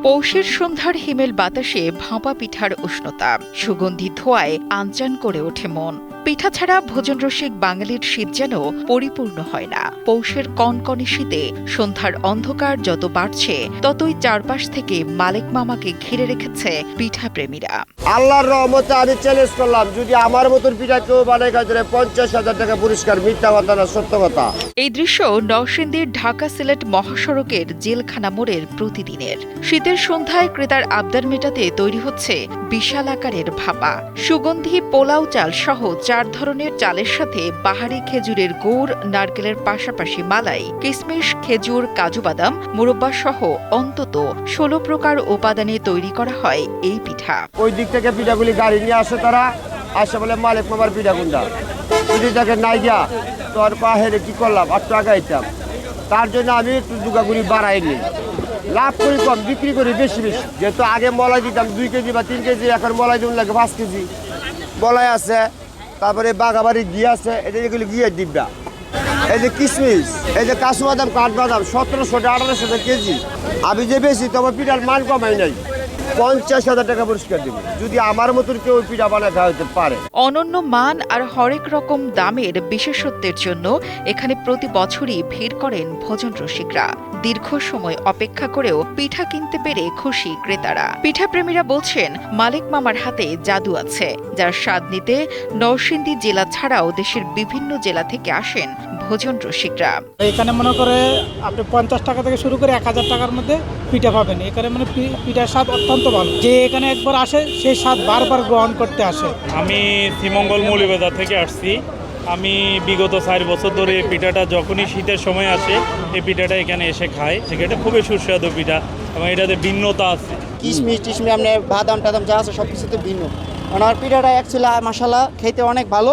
পৌষের সন্ধ্যার হিমেল বাতাসে ভাপা পিঠার উষ্ণতা, সুগন্ধি ধোঁয়ায় আনচান করে ওঠে মন। পিঠা ছাড়া ভোজনরসিক বাঙালির শীত যেন পরিপূর্ণ হয় না। পৌষের কনকনে শীতে সন্ধ্যার অন্ধকার যত বাড়ছে, ততই চারপাশ থেকে মালেক মামাকে ঘিরে রেখেছে পিঠা প্রেমীরা। আল্লাহর রহমতে আমি চ্যালেঞ্জ করলাম, যদি আমার মতন পিঠা কেউ বানায় খাইতে 50,000 টাকা পুরস্কার। মিথ্যা কথা না, সত্য কথা। এই দৃশ্য নরসিংদীর ঢাকা সিলেট মহাসড়কের জেলখানা মোড়ের প্রতিদিনের। শীতের সন্ধ্যায় ক্রেতার আবদার মেটাতে তৈরি হচ্ছে বিশাল আকারের ভাপা। সুগন্ধি পোলাও চাল সহ 4 ধরনের চালের সাথে বাহারি খেজুরের গুড়, নারকেলের পাশাপাশি মালাই, কিশমিশ, খেজুর, কাজু বাদাম, মুরব্বা সহ অন্তত 16 প্রকার উপাদানে তৈরি করা হয় এই পিঠা। ওই দিক থেকে পিঠাগুলি গাড়ি নিয়ে আসে, তারা আসে বলে মালিক মামার পিঠা গুন্ডা। যদি তাকে নাই গিয়া তোর পাহেরে কি করলাম, 8 টাকা আইতাম। তার জন্য আমি একটু দুগাগুলি বাড়াইনি, লাভ করি কম, বিক্রি করি বেশি বেশি। যেহেতু আগে মলাই দিতাম 2 কেজি বা 3 কেজি, এখন মলাই দিন লাগে 5 কেজি। মলাই আছে, তারপরে বাঘাবাড়ি ঘি আছে, এটা যেগুলি ঘিয়ের ডিব্বা। এই যে কিশমিশ, এই যে কাজু বাদাম, কাঠবাদাম 1700 1800 কেজি। আমি যে বেশি তোমার পিঠার মান কমাই নাই। 50,000 টাকা পুরস্কার দিব যদি আমার মতন কেউ পিঠা বানায় খাওয়াতে পারে। অনন্য মান আর হরেক রকম দামের বিশেষত্বের জন্য এখানে প্রতি বছরই ভিড় করেন ভোজন রসিকরা। দীর্ঘ সময় অপেক্ষা করেও পিঠা কিনতে পেরে খুশি ক্রেতারা। পিঠা প্রেমীরা বলছেন, মালিক মামার হাতে জাদু আছে, যার স্বাদ নিতে নরসিংদী জেলা ছাড়াও দেশের বিভিন্ন জেলা থেকে আসেন ভোজন রসিকরা। এখানে মনে করে আপনি 50 টাকা থেকে শুরু করে 1000 টাকার মধ্যে পিঠা পাবেন। এখানে মানে পিঠার স্বাদ অত্যন্ত ভালো। যে এখানে একবার আসে সেই স্বাদ বারবার গ্রহণ করতে আসে। আমি শ্রীমঙ্গল মৌলভীবাজার থেকে আসছি। আমি বিগত 4 বছর ধরে পিঠাটা যখনই শীতের সময় আসে এই পিঠাটা এখানে এসে খাই। সেটা খুবই সুস্বাদু পিঠা এবং এটাতে ভিন্নতা আছে। কিশমিশ টিশমিশ আপনার বাদাম টাদাম যা আছে সব কিছুতে ভিন্ন। ওনার পিঠাটা অ্যাকচুয়ালি মশলা খেতে অনেক ভালো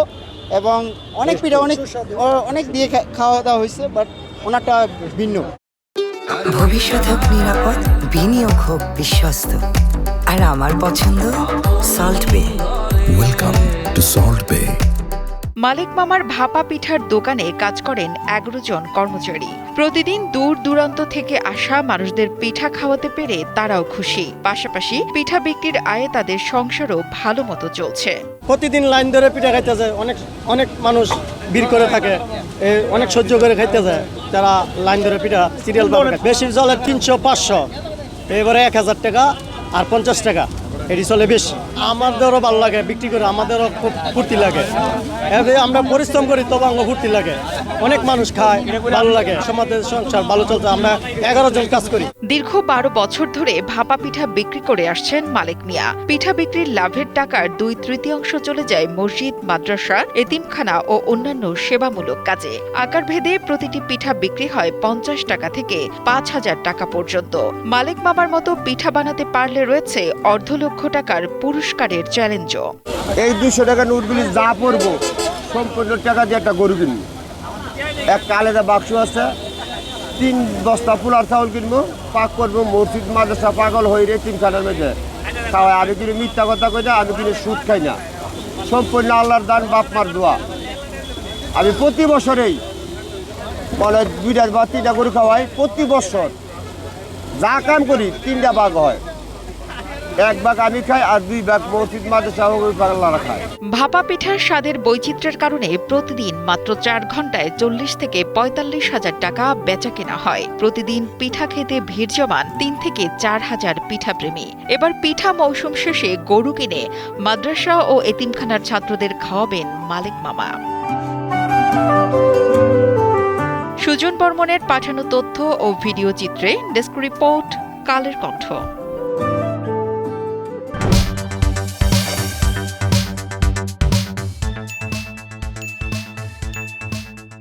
এবং অনেক পিঠা অনেক দিয়ে খাওয়া দাওয়া হয়েছে, বাট ওনারটা ভিন্ন। ভবিষ্যৎ হোক নিরাপদ, বিনিয়োগ হোক বিশ্বস্ত, আর আমার পছন্দ সল্ট বে। ওয়েলকাম টু সল্ট বে। মালিক মামার ভাপা পিঠার দোকানে কাজ করেন 11 জন কর্মচারী। প্রতিদিন দূর দূরান্ত থেকে আসা মানুষদের পিঠা খাওয়াতে পেরে তারাও খুশি। পাশাপাশি পিঠা বিক্রির আয়ে তাদের সংসারও ভালো মতো চলছে। প্রতিদিন লাইন ধরে পিঠা খাইতে যায়, অনেক মানুষ ভিড় করে থাকে, অনেক সহ্য করে খাইতে যায়। তারা লাইন ধরে পিঠা সিরিয়াল বেশি চলে 300-500, এবারে 1000 টাকা আর 50 টাকা, এটি চলে বেশি। আমাদেরও ভালো লাগে বিক্রি করে, আমাদেরও খুব ফুর্তি লাগে। আমরা পরিশ্রম করি তবে আমার ফুর্তি লাগে। অনেক মানুষ খায়, ভালো লাগে। সমাজের সংসার ভালো চলছে। আমরা 11 জন কাজ করি। দীর্ঘ 12 বছর ধরে ভাপা পিঠা বিক্রি করে আসছেন মালিক মিয়া। পিঠা বিক্রির লাভের টাকার 2/3 চলে যায় মসজিদ, মাদ্রাসা, এতিমখানা ও অন্যান্য সেবামূলক কাজে। আকারভেদে প্রতিটি পিঠা বিক্রি হয় 50 টাকা থেকে 5,000 টাকা পর্যন্ত। মালিক মামার মতো পিঠা বানাতে পারলে রয়েছে অর্ধলক্ষ টাকার পুরস্কারের চ্যালেঞ্জও। এই 200 টাকা নোটগুলি যা পড়বো সম্পূর্ণ টাকা দিয়ে একটা গরু কিনবো। একটা আলাদা বাক্স আছে, 3 বস্তা পোলার চাউল কিনবো, পাক করবো। মসজিদ মাদ্রাসা পাগল হয়ে রে 3 খানার মধ্যে খাওয়াই। আমি কিন্তু মিথ্যা কথা কই না, আমি কিন্তু সুদ খাই না। সম্পূর্ণ আল্লাহর দান, বাপ মার দোয়া। আমি প্রতি বছরেই মানে 2টা বা 3টা গরু খাওয়াই। প্রতি বছর যা কাম করি 3টা ভাগ হয়। 1 ভাগ আমি খাই আর 2 ভাগ মসজিদ মাদ্রাসা আল্লাহরা খায়। ভাপা পিঠার স্বাদের বৈচিত্র্যের কারণে প্রতিদিন মাত্র 4 ঘন্টায় 40 থেকে 45,000 টাকা বেচা কেনা হয়। প্রতিদিন পিঠা খেতে ভিড় জমান 3 থেকে 4,000 পিঠা প্রেমী। এবার পিঠা মৌসুম শেষে গরু কিনে মাদ্রাসা ও এতিমখানার ছাত্রদের খাওয়াবেন মালিক মামা। সুজন বর্মনের পাঠানো তথ্য ও ভিডিও চিত্রে ডেস্ক রিপোর্ট, কালের কণ্ঠ।